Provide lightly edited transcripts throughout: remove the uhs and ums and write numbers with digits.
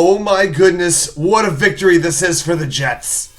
Oh my goodness, what a victory this is for the Jets.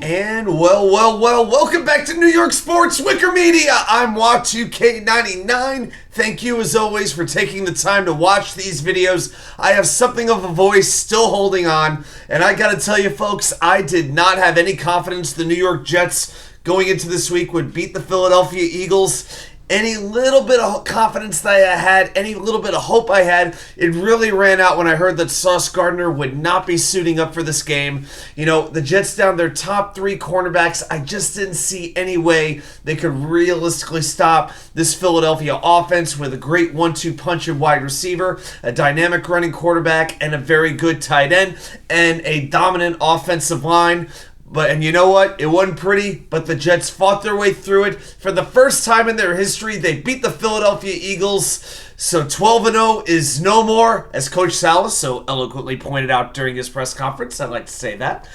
And well, welcome back to New York Sports WickerMedia. I'm WA2K99. Thank you as always for taking the time to watch these videos. I have something of a voice, still holding on, and I gotta tell you folks, I did not have any confidence the New York Jets going into this week would beat the Philadelphia Eagles. Any little bit of confidence that I had, any little bit of hope I had, it really ran out when I heard that Sauce Gardner would not be suiting up for this game. You know, the Jets down their top three cornerbacks, I just didn't see any way they could realistically stop this Philadelphia offense with a great 1-2 punch and wide receiver, a dynamic running quarterback, and a very good tight end, and a dominant offensive line. And you know what? It wasn't pretty, but the Jets fought their way through it. For the first time in their history, they beat the Philadelphia Eagles. So 12-0 is no more, as Coach Salas so eloquently pointed out during his press conference. I'd like to say that.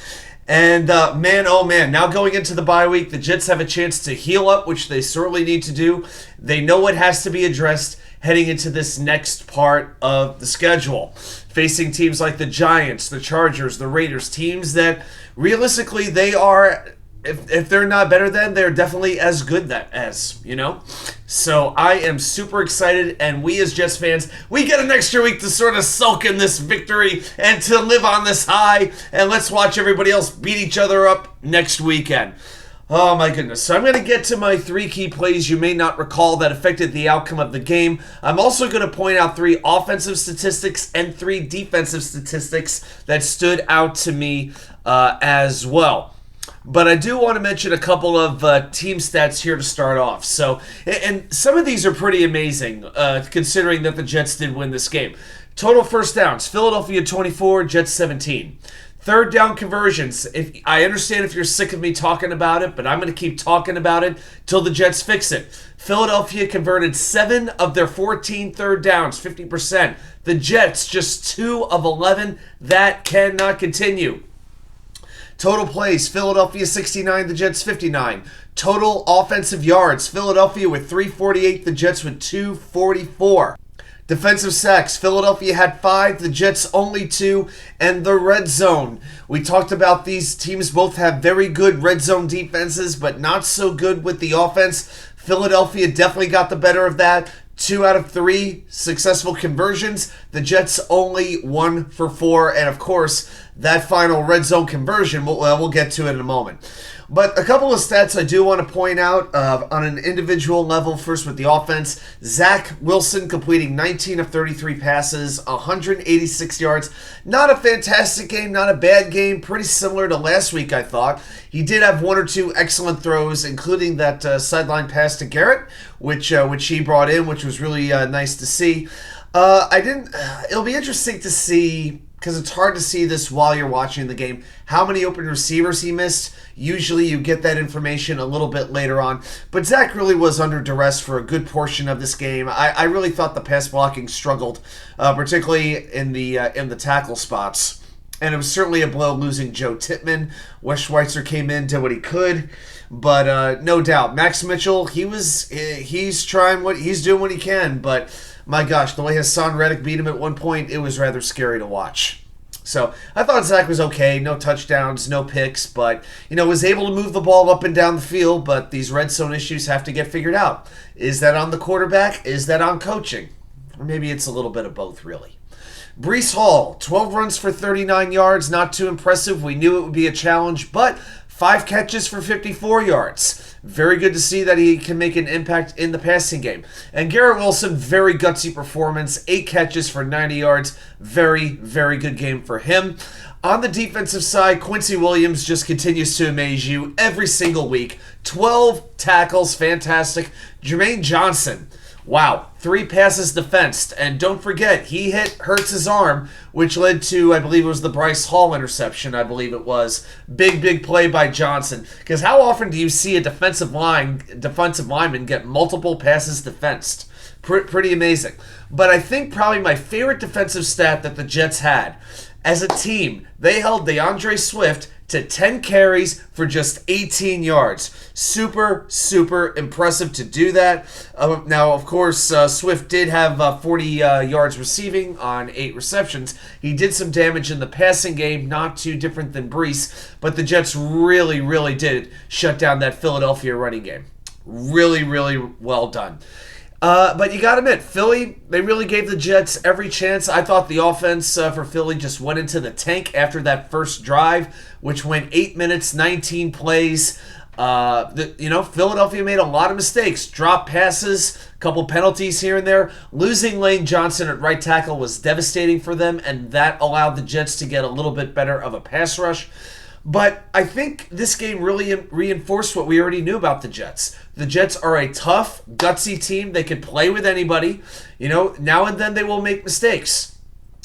And man, oh man, now going into the bye week, the Jets have a chance to heal up, which they certainly need to do. They know what has to be addressed heading into this next part of the schedule. Facing teams like the Giants, the Chargers, the Raiders, teams that realistically they are, if they're not better than, they're definitely as good as, you know? So I am super excited, and we as Jets fans, we get an extra week to sort of sulk in this victory and to live on this high, and let's watch everybody else beat each other up next weekend. Oh my goodness. So I'm going to get to my three key plays you may not recall that affected the outcome of the game. I'm also going to point out three offensive statistics and three defensive statistics that stood out to me as well. But I do want to mention a couple of team stats here to start off. So, and some of these are pretty amazing considering that the Jets did win this game. Total first downs, Philadelphia 24, Jets 17. Third down conversions. I understand if you're sick of me talking about it, but I'm going to keep talking about it till the Jets fix it. Philadelphia converted 7 of their 14 third downs, 50%. The Jets just 2 of 11. That cannot continue. Total plays, Philadelphia 69, the Jets 59. Total offensive yards, Philadelphia with 348, the Jets with 244. Defensive sacks, Philadelphia had 5, the Jets only 2, and the red zone. We talked about these teams both have very good red zone defenses, but not so good with the offense. Philadelphia definitely got the better of that. 2 out of 3 successful conversions. The Jets only 1 for 4, and of course, that final red zone conversion, we'll get to it in a moment. But a couple of stats I do want to point out on an individual level. First with the offense, Zach Wilson completing 19 of 33 passes, 186 yards. Not a fantastic game, not a bad game. Pretty similar to last week, I thought. He did have 1 or 2 excellent throws, including that sideline pass to Garrett, which he brought in, which was really nice to see. It'll be interesting to see, because it's hard to see this while you're watching the game, how many open receivers he missed. Usually you get that information a little bit later on. But Zach really was under duress for a good portion of this game. I really thought the pass blocking struggled, particularly in the tackle spots. And it was certainly a blow losing Joe Tippmann. Wes Schweitzer came in, did what he could. But no doubt, Max Mitchell, he's trying he's doing what he can. But my gosh, the way Hassan Reddick beat him at one point, it was rather scary to watch. So I thought Zach was okay. No touchdowns, no picks, but was able to move the ball up and down the field. But these red zone issues have to get figured out. Is that on the quarterback? Is that on coaching? Or maybe it's a little bit of both, really. Breecehall, 12 runs for 39 yards. Not too impressive. We knew it would be a challenge, but 5 catches for 54 yards. Very good to see that he can make an impact in the passing game. And Garrett Wilson, very gutsy performance. 8 catches for 90 yards. Very, very good game for him. On the defensive side, Quincywilliams just continues to amaze you every single week. 12 tackles, fantastic. Jermainejohnson, wow, 3 passes defensed. And don't forget, he hit Hurts' arm, which led to, I believe it was the Brycehall interception, I believe it was. Big play by Johnson. Because how often do you see a defensive lineman get multiple passes defensed? Pretty amazing. But I think probably my favorite defensive stat that the Jets had, as a team, they held DeAndre to 10 carries for just 18 yards. Super, super impressive to do that. Now, of course, Swift did have 40 yards receiving on 8 receptions. He did some damage in the passing game, not too different than Breece, but the Jets really, really did shut down that Philadelphia running game. Really, really well done. But you got to admit, Philly, they really gave the Jets every chance. I thought the offense for Philly just went into the tank after that first drive, which went 8 minutes, 19 plays. Philadelphia made a lot of mistakes. Drop passes, a couple penalties here and there. Losing Lane Johnson at right tackle was devastating for them, and that allowed the Jets to get a little bit better of a pass rush. But I think this game really reinforced what we already knew about the Jets. The Jets are a tough, gutsy team. They can play with anybody. Now and then they will make mistakes.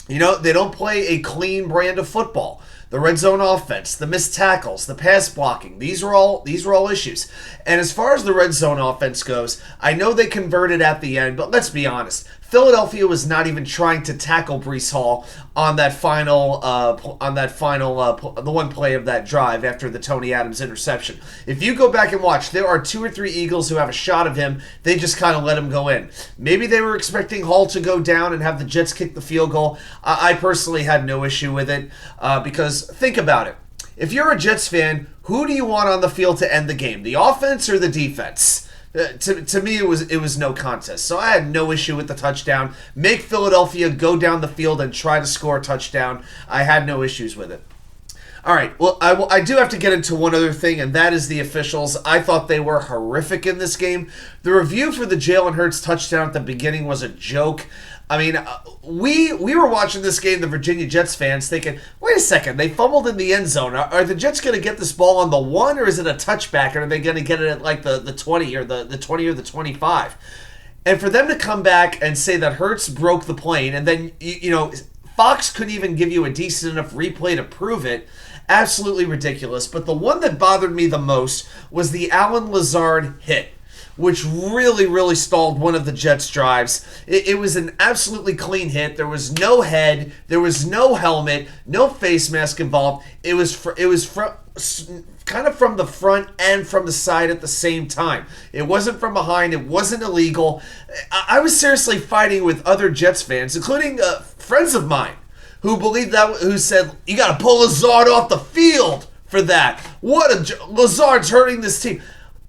They don't play a clean brand of football. The red zone offense, the missed tackles, the pass blocking, these are all issues. And as far as the red zone offense goes, I know they converted at the end, but let's be honest. Philadelphia was not even trying to tackle Brycehall on that final, the one play of that drive after the Tonyadams interception. If you go back and watch, there are 2 or 3 Eagles who have a shot of him. They just kind of let him go in. Maybe they were expecting Hall to go down and have the Jets kick the field goal. I personally had no issue with it because think about it. If you're a Jets fan, who do you want on the field to end the game? The offense or the defense? To me, it was no contest. So I had no issue with the touchdown. Make Philadelphia go down the field and try to score a touchdown. I had no issues with it. All right, well, I do have to get into one other thing, and that is the officials. I thought they were horrific in this game. The review for the Jalenhurts touchdown at the beginning was a joke. I mean, we were watching this game, the Virginia Jets fans, thinking, wait a second, they fumbled in the end zone. Are the Jets going to get this ball on the 1, or is it a touchback, or are they going to get it at like the 20 or the 20 or the 25? And for them to come back and say that Hurts broke the plane, and then, Fox couldn't even give you a decent enough replay to prove it, absolutely ridiculous. But the one that bothered me the most was the Allen Lazard hit, which really, really stalled one of the Jets' drives. It was an absolutely clean hit. There was no head. There was no helmet. No face mask involved. It was kind of from the front and from the side at the same time. It wasn't from behind. It wasn't illegal. I was seriously fighting with other Jets fans, including friends of mine, who said, you got to pull Lazard off the field for that. Lazard's hurting this team.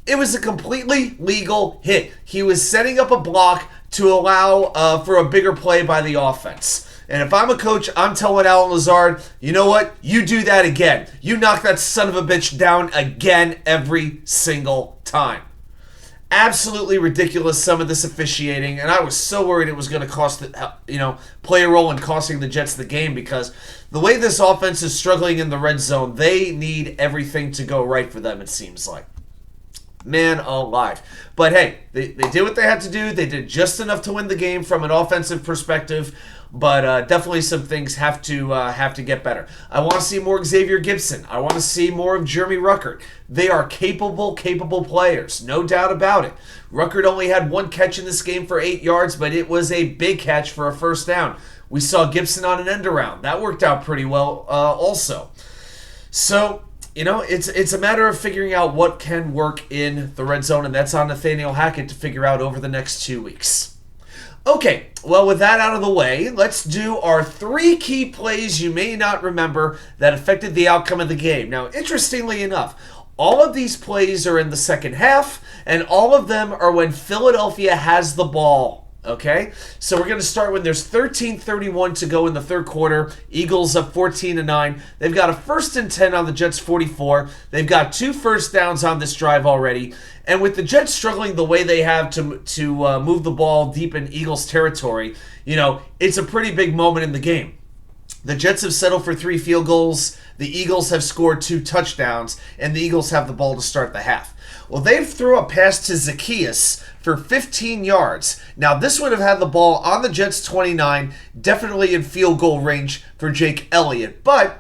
It was a completely legal hit. He was setting up a block to allow for a bigger play by the offense. And if I'm a coach, I'm telling Allen Lazard, you know what? You do that again. You knock that son of a bitch down again every single time. Absolutely ridiculous, some of this officiating, and I was so worried it was going to play a role in costing the Jets the game, because the way this offense is struggling in the red zone, they need everything to go right for them, it seems like. Man alive. But hey, they did what they had to do. They did just enough to win the game from an offensive perspective, but definitely some things have to get better. I want to see more Xavier Gibson. I want to see more of Jeremy Ruckert. They are capable players, no doubt about it. Ruckert only had 1 catch in this game for 8 yards, but it was a big catch for a first down. We saw Gibson on an end around. That worked out pretty well also. So, it's a matter of figuring out what can work in the red zone, and that's on Nathaniel Hackett to figure out over the next 2 weeks. Okay, well, with that out of the way, let's do our 3 key plays you may not remember that affected the outcome of the game. Now, interestingly enough, all of these plays are in the second half, and all of them are when Philadelphia has the ball. Okay, so we're going to start when there's 13:31 to go in the third quarter. Eagles up 14-9. They've got a 1st and 10 on the Jets 44. They've got 2 first downs on this drive already. And with the Jets struggling the way they have to move the ball deep in Eagles territory, it's a pretty big moment in the game. The Jets have settled for 3 field goals. The Eagles have scored 2 touchdowns, and the Eagles have the ball to start the half. Well, they've threw a pass to Zacchaeus for 15 yards. Now, this would have had the ball on the Jets' 29, definitely in field goal range for Jakeelliott. But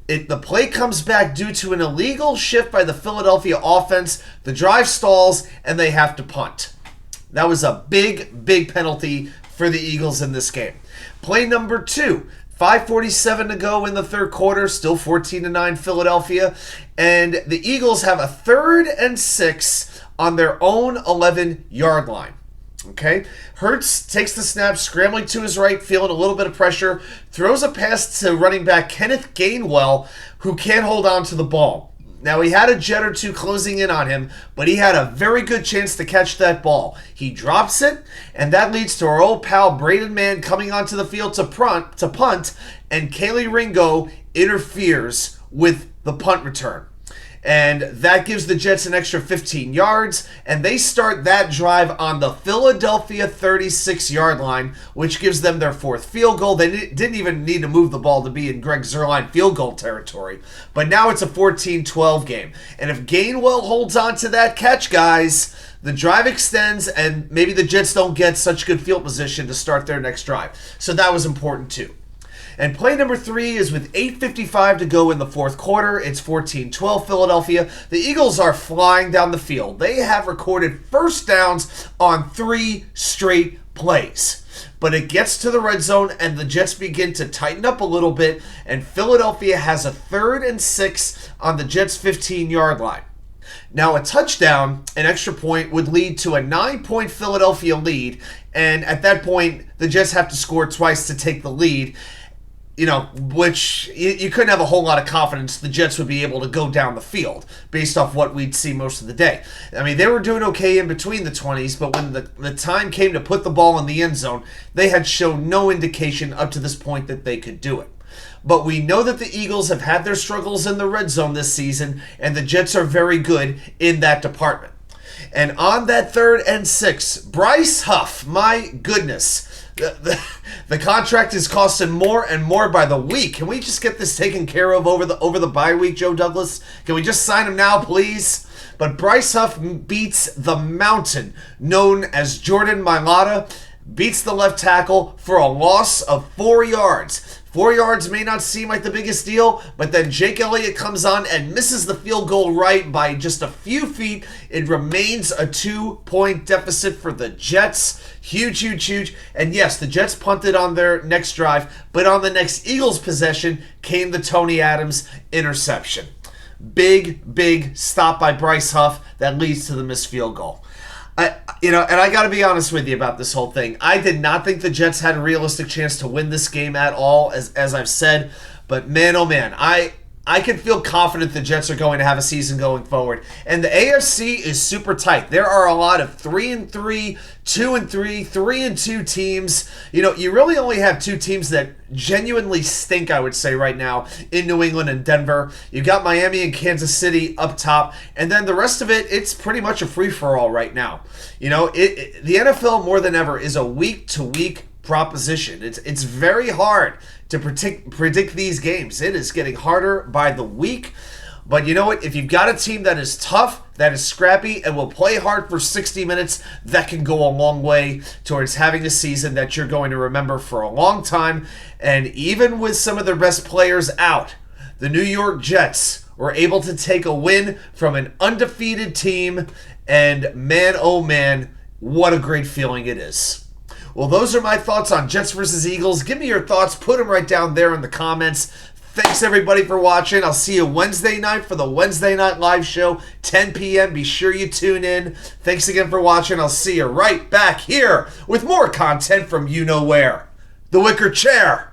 the play comes back due to an illegal shift by the Philadelphia offense. The drive stalls, and they have to punt. That was a big, big penalty for the Eagles in this game. Play number 2. 5:47 to go in the third quarter, still 14-9 Philadelphia, and the Eagles have a 3rd and 6 on their own 11-yard line. Okay, Hurts takes the snap, scrambling to his right, feeling a little bit of pressure, throws a pass to running back Kennethgainwell, who can't hold on to the ball. Now, he had a jet or two closing in on him, but he had a very good chance to catch that ball. He drops it, and that leads to our old pal Bradenmann coming onto the field to punt, and Kaylee Ringo interferes with the punt return. And that gives the Jets an extra 15 yards, and they start that drive on the Philadelphia 36-yard line, which gives them their 4th field goal. They didn't even need to move the ball to be in Gregzuerlein field goal territory. But now it's a 14-12 game. And if Gainwell holds on to that catch, guys, the drive extends, and maybe the Jets don't get such good field position to start their next drive. So that was important too. And play number 3 is with 8:55 to go in the fourth quarter. It's 14-12 Philadelphia. The Eagles are flying down the field. They have recorded first downs on 3 straight plays. But it gets to the red zone, and the Jets begin to tighten up a little bit, and Philadelphia has a 3rd and 6 on the Jets' 15-yard line. Now, a touchdown, an extra point, would lead to a 9-point Philadelphia lead, and at that point, the Jets have to score twice to take the lead. Which you couldn't have a whole lot of confidence the Jets would be able to go down the field based off what we'd see most of the day. I mean, they were doing okay in between the 20s, but when the time came to put the ball in the end zone, they had shown no indication up to this point that they could do it. But we know that the Eagles have had their struggles in the red zone this season, and the Jets are very good in that department. And on that 3rd and 6, Brycehuff, my goodness, the contract is costing more and more by the week. Can we just get this taken care of over the bye week, Joe Douglas? Can we just sign him now, please? But Brycehuff beats the mountain known as Jordan Mailata, beats the left tackle for a loss of 4 yards. 4 yards may not seem like the biggest deal, but then Jakeelliott comes on and misses the field goal right by just a few feet. It remains a 2-point deficit for the Jets. Huge, huge, huge. And yes, the Jets punted on their next drive, but on the next Eagles possession came the Tonyadams interception. Big, big stop by Brycehuff that leads to the missed field goal. And I got to be honest with you about this whole thing. I did not think the Jets had a realistic chance to win this game at all, as I've said. But man, oh man, I can feel confident the Jets are going to have a season going forward. And the AFC is super tight. There are a lot of 3-3, 2-3, 3-2 teams. You really only have 2 teams that genuinely stink, I would say, right now in New England and Denver. You got Miami and Kansas City up top. And then the rest of it, it's pretty much a free-for-all right now. The NFL more than ever is a week-to-week proposition. It's very hard to predict these games. It is getting harder by the week. But you know what? If you've got a team that is tough, that is scrappy, and will play hard for 60 minutes, that can go a long way towards having a season that you're going to remember for a long time. And even with some of their best players out, the New York Jets were able to take a win from an undefeated team. And man, oh man, what a great feeling it is. Well, those are my thoughts on Jets versus Eagles. Give me your thoughts. Put them right down there in the comments. Thanks, everybody, for watching. I'll see you Wednesday night for the Wednesday Night Live Show, 10 p.m. Be sure you tune in. Thanks again for watching. I'll see you right back here with more content from you know where. The Wicker Chair.